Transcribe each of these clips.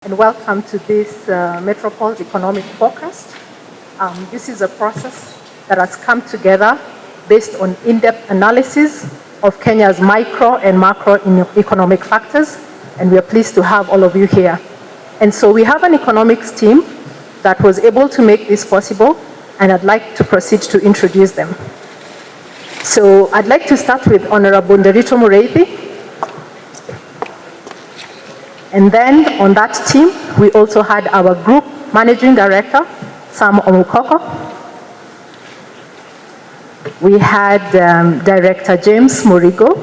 And welcome to this Metropol Economic Forecast. This is a process that has come together based on in-depth analysis of Kenya's micro and macro economic factors, and we are pleased to have all of you here. And so we have an economics team that was able to make this possible, and I'd like to proceed to introduce them. So I'd like to start with Honorable Nderito Mureithi. And then on that team, we also had our Group Managing Director, Sam Omukoko. We had Director James Murigo.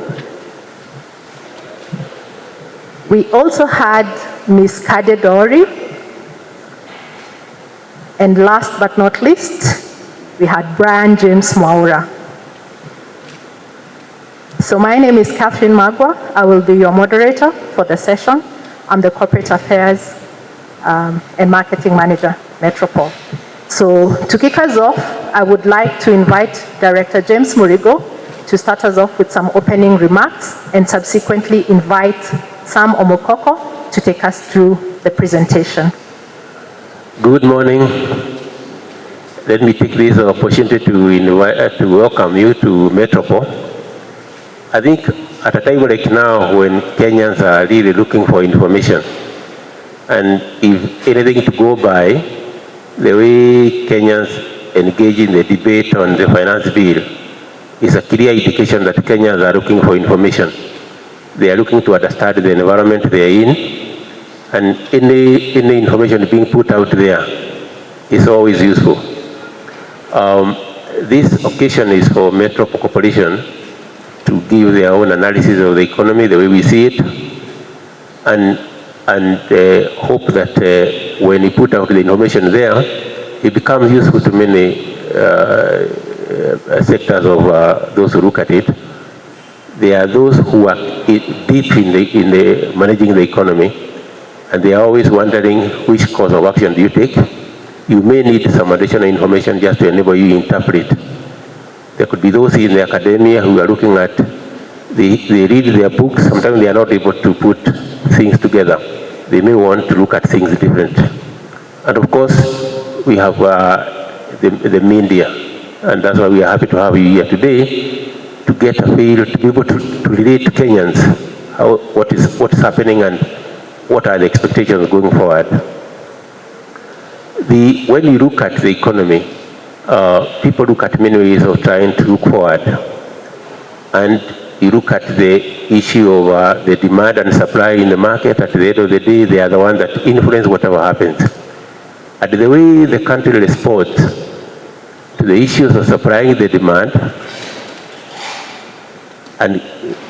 We also had Ms. Kade Dori. And last but not least, we had Brian James Mwaura. So my name is Catherine Magwa. I will be your moderator for the session. I'm the Corporate Affairs and Marketing Manager, Metropol. So to kick us off, I would like to invite Director James Murigo to start us off with some opening remarks and subsequently invite Sam Omukoko to take us through the presentation. Good morning. Let me take this opportunity to welcome you to Metropol. I think at a time like now when Kenyans are really looking for information, and if anything to go by, the way Kenyans engage in the debate on the finance bill is a clear indication that Kenyans are looking for information. They are looking to understand the environment they are in, and any information being put out there is always useful. This occasion is for Metropol Corporation to give their own analysis of the economy, the way we see it, and hope that when you put out the information there, it becomes useful to many sectors of those who look at it. There are those who are deep in the managing the economy, and they are always wondering which course of action do you take. You may need some additional information just to enable you to interpret. There could be those in the academia who are looking at, they read their books, sometimes they are not able to put things together. They may want to look at things different. And of course, we have the media, and that's why we are happy to have you here today, to get a feel, to be able to relate to Kenyans what is happening and what are the expectations going forward. When you look at the economy, people look at many ways of trying to look forward. And you look at the issue of the demand and supply in the market. At the end of the day, they are the ones that influence whatever happens. And the way the country responds to the issues of supplying the demand and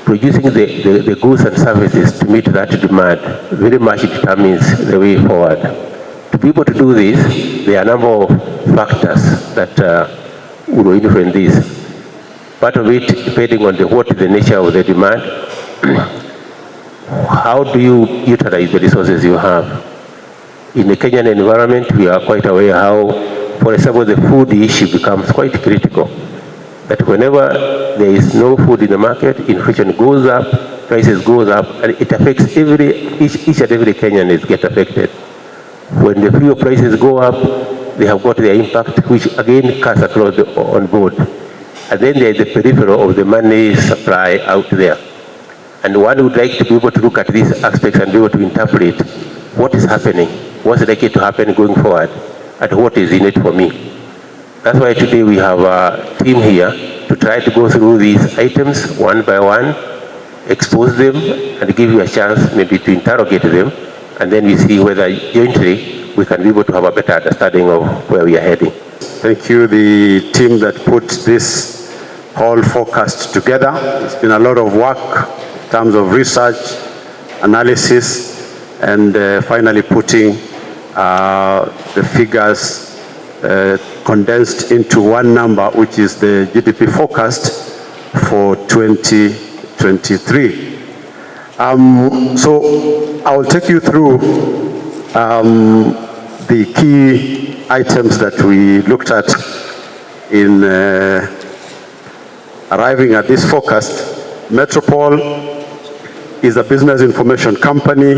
producing the goods and services to meet that demand very much determines the way forward. To be able to do this, there are a number of factors that will influence this. Part of it depending on what is the nature of the demand. How do you utilize the resources you have? In the Kenyan environment, we are quite aware how, for example, the food issue becomes quite critical. That whenever there is no food in the market, inflation goes up, prices goes up, and it affects each and every Kenyan gets affected. When the fuel prices go up, they have got their impact, which again cuts across on board. And then there is the peripheral of the money supply out there. And one would like to be able to look at these aspects and be able to interpret what is happening, what's likely to happen going forward, and what is in it for me. That's why today we have a team here to try to go through these items one by one, expose them, and give you a chance maybe to interrogate them, and then we see whether jointly we can be able to have a better understanding of where we are heading. Thank you, the team that put this whole forecast together. It's been a lot of work in terms of research, analysis, and finally putting the figures condensed into one number, which is the GDP forecast for 2023. So I will take you through the key items that we looked at in arriving at this forecast. Metropol is a business information company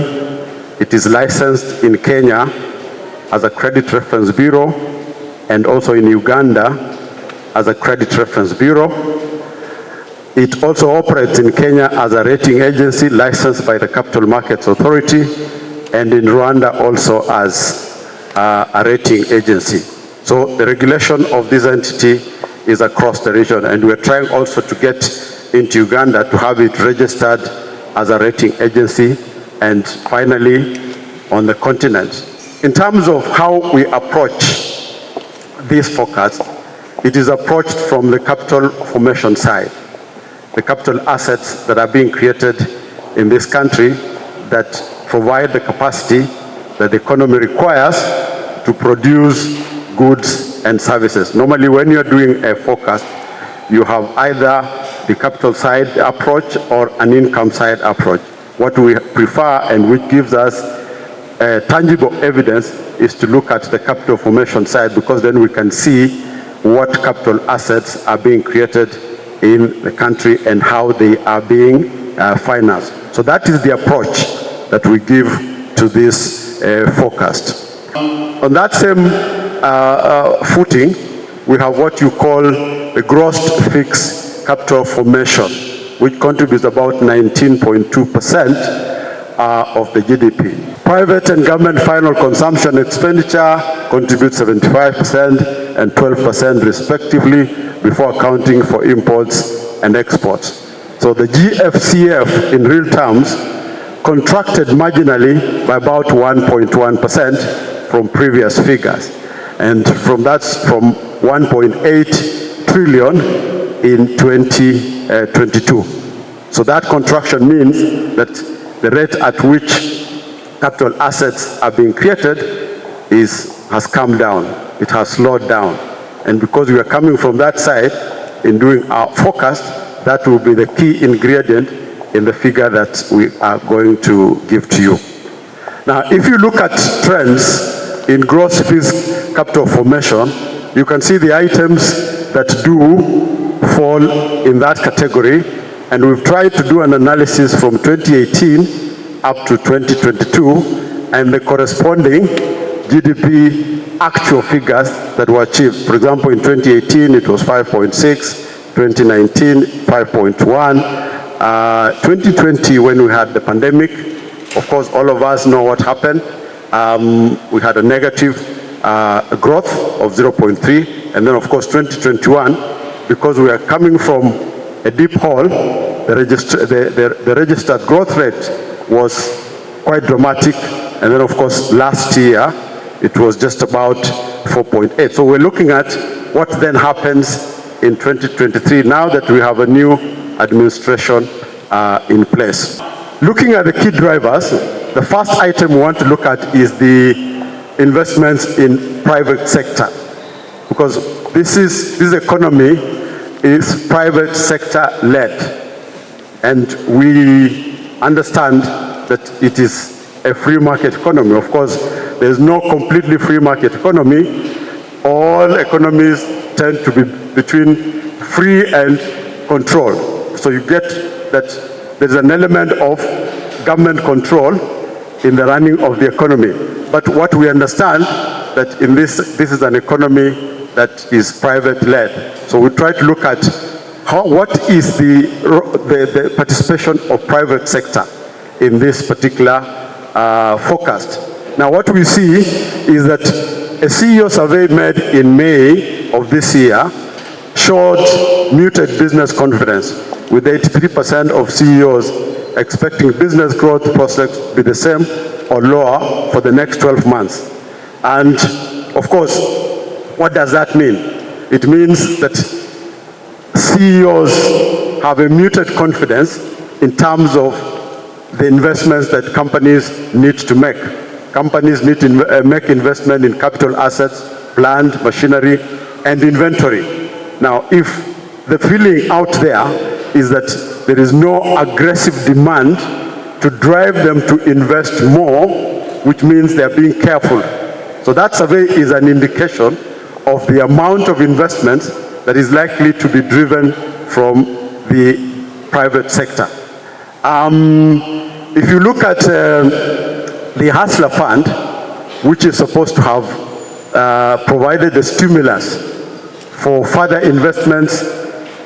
It is licensed in Kenya as a credit reference bureau and also in Uganda as a credit reference bureau. It also operates in Kenya as a rating agency licensed by the Capital Markets Authority, and in Rwanda also as a rating agency. So the regulation of this entity is across the region, and we're trying also to get into Uganda to have it registered as a rating agency, and finally on the continent. In terms of how we approach this forecast, it is approached from the capital formation side. The capital assets that are being created in this country that provide the capacity that the economy requires to produce goods and services. Normally, when you're doing a forecast, you have either the capital side approach or an income side approach. What we prefer and which gives us tangible evidence is to look at the capital formation side, because then we can see what capital assets are being created in the country and how they are being financed. So that is the approach that we give to this forecast. On that same footing, we have what you call the gross fixed capital formation, which contributes about 19.2% of the GDP. Private and government final consumption expenditure contributes 75% and 12% respectively, before accounting for imports and exports. So the GFCF in real terms contracted marginally by about 1.1% from previous figures. And from 1.8 trillion in 2022. So that contraction means that the rate at which capital assets are being created has come down. It has slowed down. And because we are coming from that side in doing our forecast, that will be the key ingredient in the figure that we are going to give to you. Now, if you look at trends in gross fixed capital formation, you can see the items that do fall in that category. And we've tried to do an analysis from 2018 up to 2022 and the corresponding GDP actual figures that were achieved. For example, in 2018, it was 5.6, 2019, 5.1. 2020, when we had the pandemic, of course, all of us know what happened. We had a negative growth of 0.3. And then, of course, 2021, because we are coming from a deep hole, the registered growth rate was quite dramatic. And then, of course, last year, it was just about 4.8. So we're looking at what then happens in 2023 now that we have a new administration in place. Looking at the key drivers, the first item we want to look at is the investments in private sector, because this economy is private sector led, and we understand that it is a free market economy. Of course, there is no completely free market economy. All economies tend to be between free and control. So you get that there's an element of government control in the running of the economy. But what we understand that in this is an economy that is private led. So we try to look at what is the participation of private sector in this particular forecast. Now what we see is that a CEO survey made in May of this year showed muted business confidence, with 83% of CEOs expecting business growth prospects to be the same or lower for the next 12 months. And of course, what does that mean? It means that CEOs have a muted confidence in terms of the investments that companies need to make. Companies need to make investment in capital assets, plant, machinery, and inventory. Now, if the feeling out there is that there is no aggressive demand to drive them to invest more, which means they're being careful. So that survey is an indication of the amount of investment that is likely to be driven from the private sector. If you look at the Hustler Fund, which is supposed to have provided a stimulus for further investments,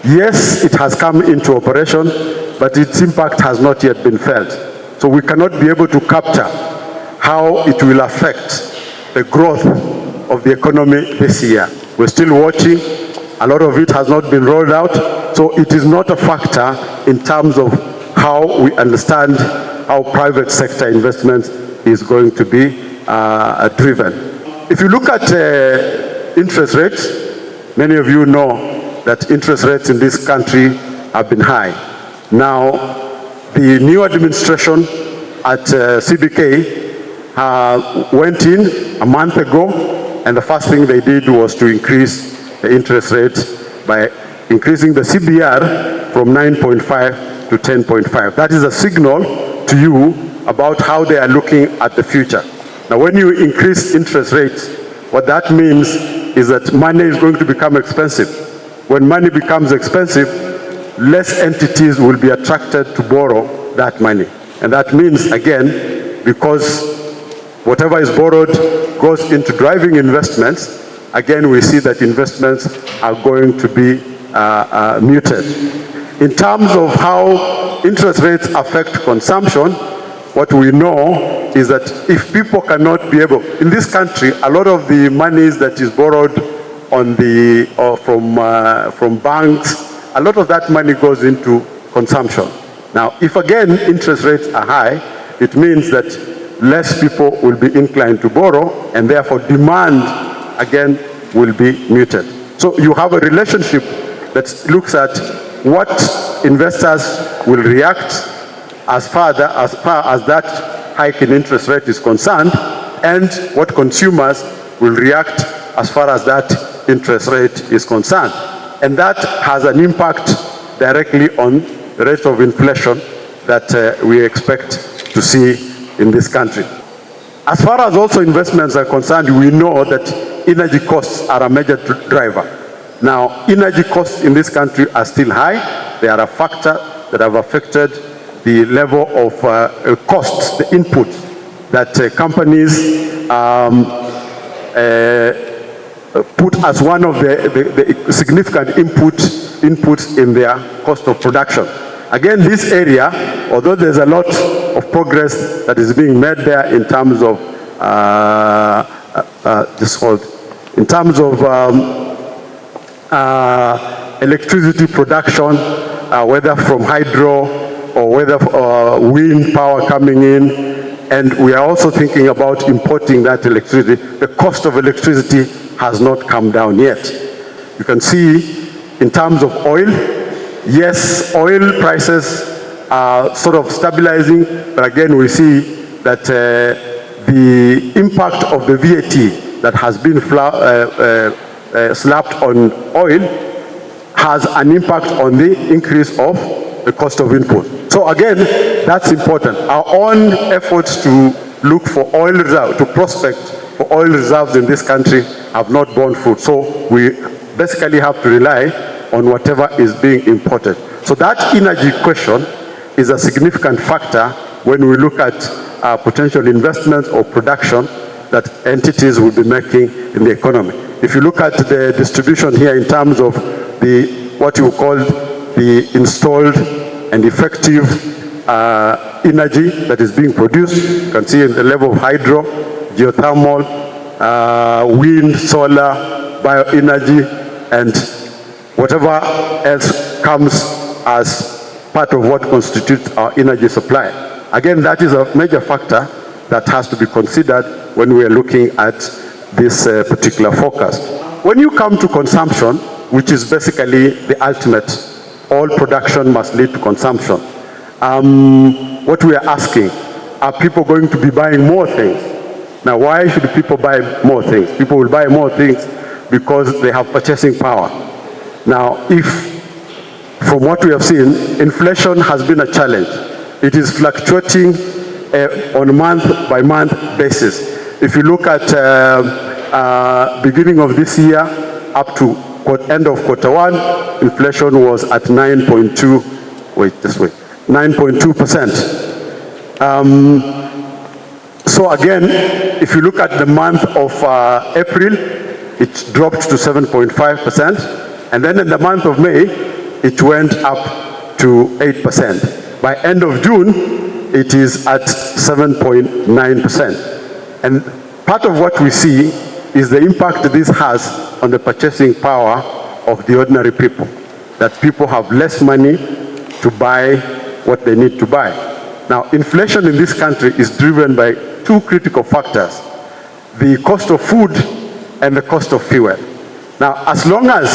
yes, it has come into operation, but its impact has not yet been felt. So we cannot be able to capture how it will affect the growth of the economy this year. We're still watching. A lot of it has not been rolled out, so it is not a factor in terms of how we understand how private sector investment is going to be driven. If you look at interest rates, many of you know that interest rates in this country have been high. Now, the new administration at CBK went in a month ago, and the first thing they did was to increase the interest rate by increasing the CBR from 9.5 to 10.5. That is a signal to you about how they are looking at the future. Now, when you increase interest rates, what that means is that money is going to become expensive. When money becomes expensive, less entities will be attracted to borrow that money. And that means, again, because whatever is borrowed goes into driving investments, again, we see that investments are going to be muted. In terms of how interest rates affect consumption, what we know is that if people cannot be able, in this country, a lot of the monies that is borrowed on the, from banks, a lot of that money goes into consumption. Now, if again interest rates are high, it means that less people will be inclined to borrow, and therefore demand again will be muted. So you have a relationship that looks at what investors will react as far as that hike in interest rate is concerned, and what consumers will react as far as that interest rate is concerned. And that has an impact directly on the rate of inflation that we expect to see in this country. As far as also investments are concerned, we know that energy costs are a major driver. Now, energy costs in this country are still high. They are a factor that have affected the level of costs, the inputs that companies put as one of the significant inputs in their cost of production. Again, this area, although there's a lot of progress that is being made there in terms of electricity production, whether from hydro or whether wind power coming in, and we are also thinking about importing that electricity. The cost of electricity has not come down yet. You can see in terms of oil, yes, oil prices are sort of stabilizing, but again we see that the impact of the VAT that has been slapped on oil has an impact on the increase of the cost of input. So again, that's important. Our own efforts to look for oil reserves, to prospect for oil reserves in this country have not borne fruit. So we basically have to rely on whatever is being imported. So that energy question is a significant factor when we look at potential investments or production that entities will be making in the economy. If you look at the distribution here in terms of what you call the installed and effective energy that is being produced, you can see in the level of hydro, geothermal, wind, solar, bioenergy, and whatever else comes as part of what constitutes our energy supply. Again, that is a major factor that has to be considered when we are looking at this particular forecast. When you come to consumption, which is basically the ultimate, all production must lead to consumption. What we are asking, are people going to be buying more things? Now, why should people buy more things? People will buy more things because they have purchasing power. Now, if, from what we have seen, inflation has been a challenge. It is fluctuating on a month-by-month basis. If you look at beginning of this year up to end of quarter one, inflation was at 9.2%. So again, if you look at the month of April, it dropped to 7.5%, and then in the month of May, it went up to 8%. By end of June, it is at 7.9%. And part of what we see is the impact this has on the purchasing power of the ordinary people, that people have less money to buy what they need to buy. Now, inflation in this country is driven by two critical factors: the cost of food and the cost of fuel. Now, as long as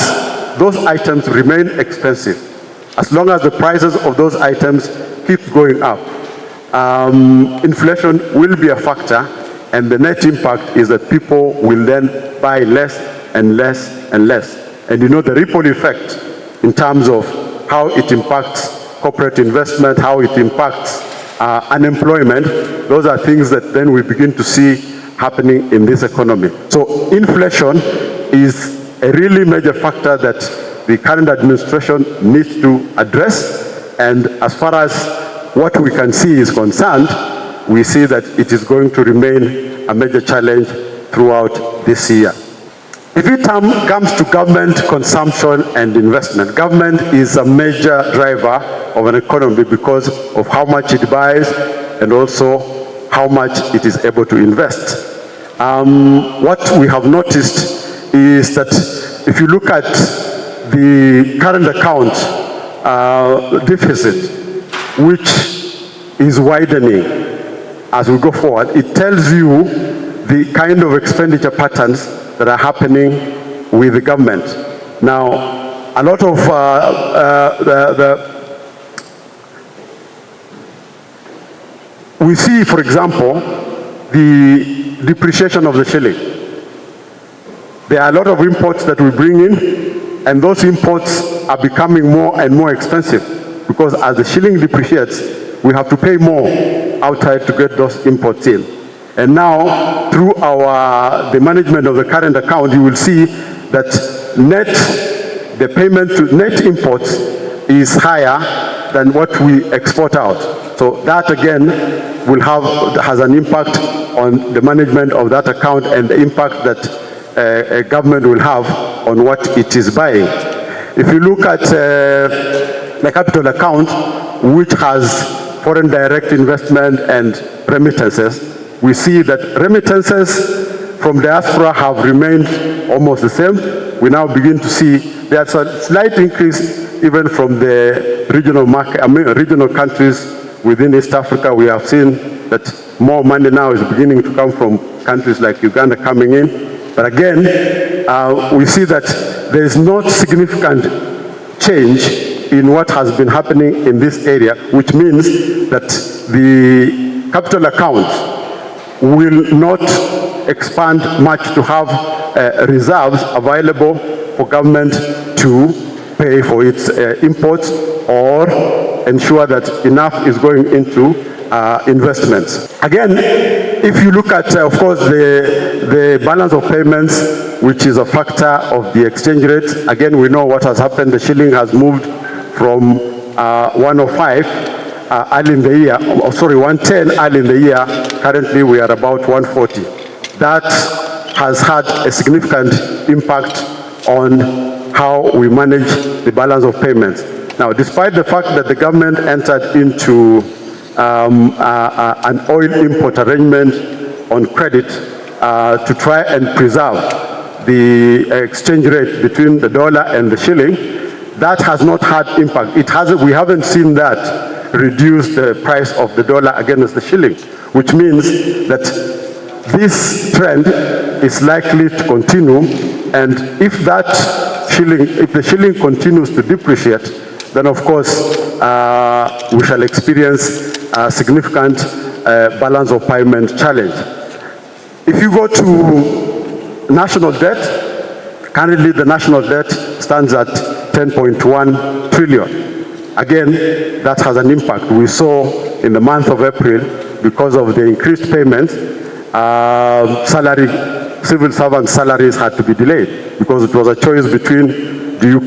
those items remain expensive, as long as the prices of those items keep going up, inflation will be a factor, and the net impact is that people will then buy less and less and less. And you know the ripple effect in terms of how it impacts corporate investment, how it impacts unemployment. Those are things that then we begin to see happening in this economy. So inflation is a really major factor that the current administration needs to address. And as far as what we can see is concerned, we see that it is going to remain a major challenge throughout this year. If it comes to government consumption and investment, government is a major driver of an economy because of how much it buys and also how much it is able to invest. What we have noticed is that if you look at the current account deficit, which is widening as we go forward, it tells you the kind of expenditure patterns that are happening with the government. Now, a lot of we see, for example, the depreciation of the shilling. There are a lot of imports that we bring in, and those imports are becoming more and more expensive because as the shilling depreciates, we have to pay more outside to get those imports in. And now, through the management of the current account, you will see that the payment to net imports is higher than what we export out. So that again has an impact on the management of that account and the impact that a government will have on what it is buying. If you look at the capital account, which has foreign direct investment and remittances, we see that remittances from diaspora have remained almost the same. We now begin to see there's a slight increase even from the regional countries within East Africa. We have seen that more money now is beginning to come from countries like Uganda coming in. But again, we see that there is not significant change in what has been happening in this area, which means that the capital account will not expand much to have reserves available for government to pay for its imports or ensure that enough is going into investments. Again, if you look at, of course, the balance of payments, which is a factor of the exchange rate, again, we know what has happened. The shilling has moved from 105 early in the year, 110 early in the year. Currently, we are about 140. That has had a significant impact on how we manage the balance of payments. Now, despite the fact that the government entered into an oil import arrangement on credit to try and preserve the exchange rate between the dollar and the shilling, that has not had impact. We haven't seen that reduce the price of the dollar against the shilling, which means that this trend is likely to continue. And if the shilling continues to depreciate, then of course we shall experience a significant balance of payment challenge. If you go to national debt, currently the national debt stands at 10.1 trillion. Again, that has an impact. We saw in the month of April, because of the increased payments, civil servant salaries had to be delayed because it was a choice between do you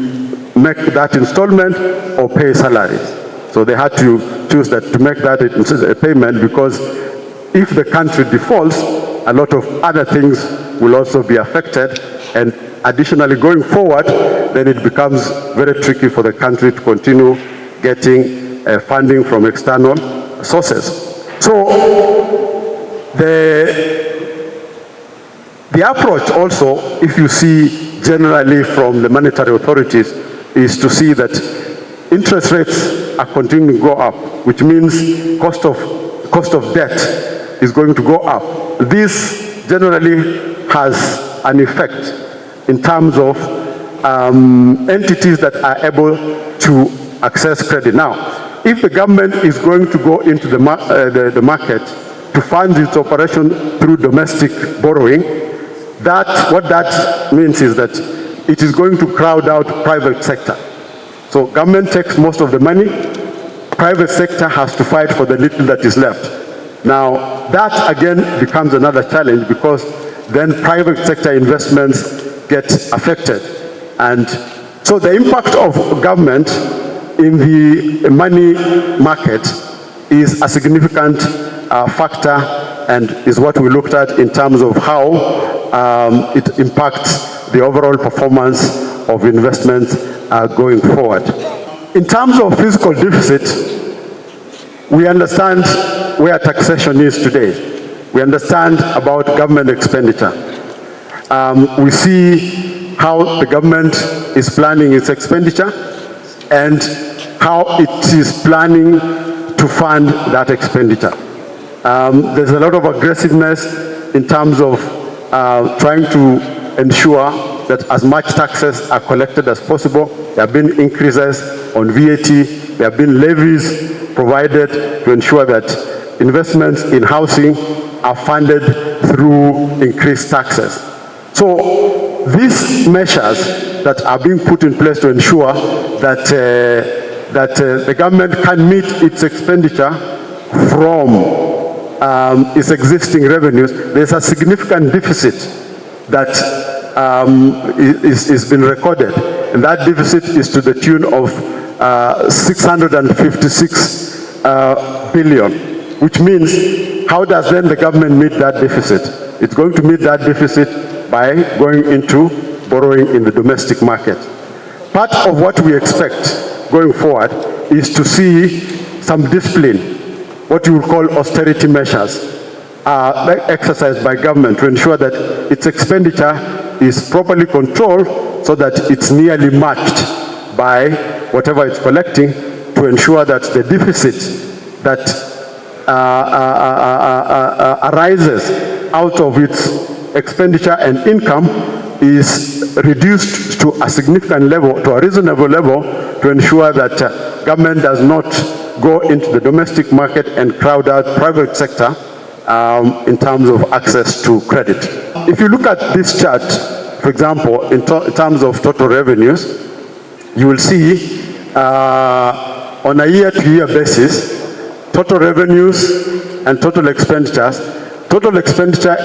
make that installment or pay salaries. So they had to choose that to make that a payment because if the country defaults, a lot of other things will also be affected, and additionally going forward, then it becomes very tricky for the country to continue getting funding from external sources. So the approach also, if you see generally from the monetary authorities, is to see that interest rates are continuing to go up, which means cost of debt is going to go up. This generally has an effect in terms of entities that are able to access credit. Now, if the government is going to go into the market to fund its operation through domestic borrowing, what that means is that it is going to crowd out private sector. So government takes most of the money, private sector has to fight for the little that is left. Now, that again becomes another challenge, because then private sector investments get affected. And so the impact of government in the money market is a significant factor, and is what we looked at in terms of how it impacts the overall performance of investments going forward. In terms of fiscal deficit, we understand where taxation is today. We understand about government expenditure. We see how the government is planning its expenditure and how it is planning to fund that expenditure. There's a lot of aggressiveness in terms of trying to ensure that as much taxes are collected as possible. There have been increases on VAT. There have been levies provided to ensure that investments in housing are funded through increased taxes. So these measures that are being put in place to ensure that the government can meet its expenditure from its existing revenues, there's a significant deficit that is been recorded, and that deficit is to the tune of 656 billion, which means how does then the government meet that deficit? It's going to meet that deficit by going into borrowing in the domestic market. Part of what we expect going forward is to see some discipline, what you would call austerity measures, exercised by government to ensure that its expenditure is properly controlled so that it's nearly matched by whatever it's collecting, to ensure that the deficit that arises out of its expenditure and income is reduced to a significant level, to a reasonable level, to ensure that government does not go into the domestic market and crowd out private sector in terms of access to credit. If you look at this chart, for example, in terms of total revenues, you will see on a year-to-year basis, total revenues and total expenditures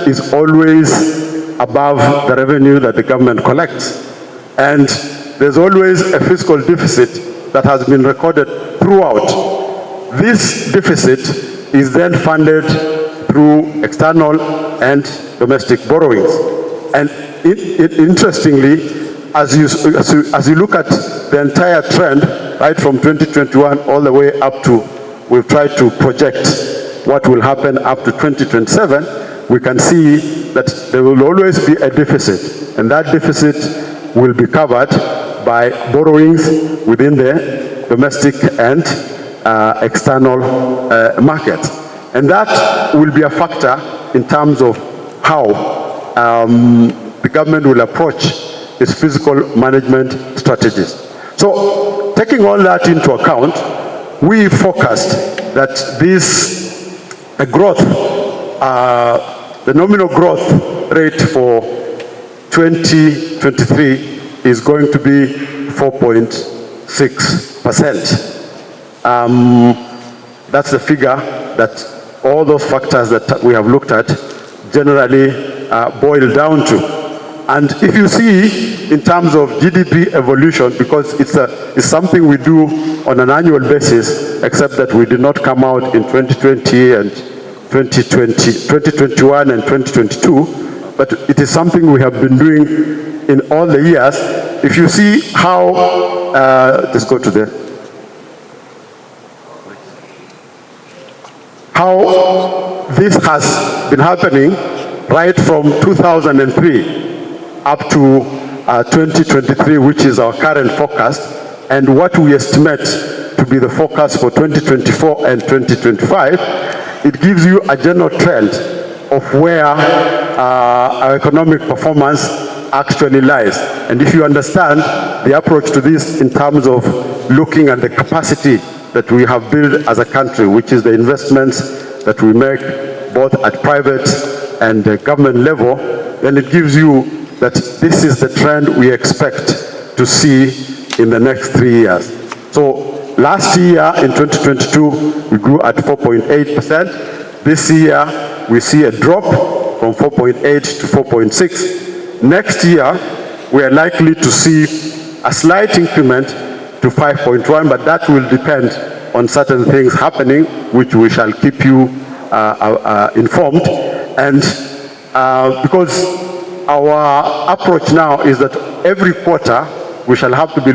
is always above the revenue that the government collects. And there's always a fiscal deficit that has been recorded throughout. This deficit is then funded through external and domestic borrowings. And interestingly, as you look at the entire trend, right from 2021 all the way up to, we've tried to project what will happen up to 2027, we can see that there will always be a deficit, and that deficit will be covered by borrowings within the domestic and external markets. And that will be a factor in terms of how the government will approach its fiscal management strategies. So, taking all that into account, we forecast that the nominal growth rate for 2023 is going to be 4.6%. That's the figure that all those factors that we have looked at generally boil down to. And if you see in terms of GDP evolution, because it's something we do on an annual basis, except that we did not come out in 2020 and 2021 and 2022, but it is something we have been doing in all the years. If you see how, let's go to the, how this has been happening right from 2003 up to 2023, which is our current forecast, and what we estimate to be the forecast for 2024 and 2025, it gives you a general trend of where our economic performance actually lies. And if you understand the approach to this in terms of looking at the capacity that we have built as a country, which is the investments that we make both at private and government level, then it gives you that this is the trend we expect to see in the next 3 years. So last year in 2022, we grew at 4.8%. This year, we see a drop from 4.8 to 4.6. Next year, we are likely to see a slight increment to 5.1, but that will depend on certain things happening, which we shall keep you informed. And because our approach now is that every quarter we shall have to be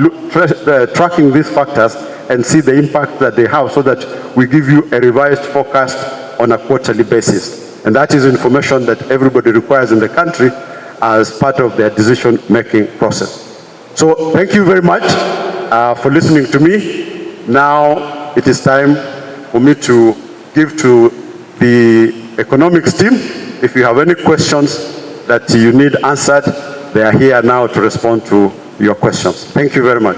tracking these factors and see the impact that they have, so that we give you a revised forecast on a quarterly basis. And that is information that everybody requires in the country as part of their decision-making process. So thank you very much for listening to me. Now it is time for me to give to the economics team. If you have any questions that you need answered, they are here now to respond to your questions. Thank you very much.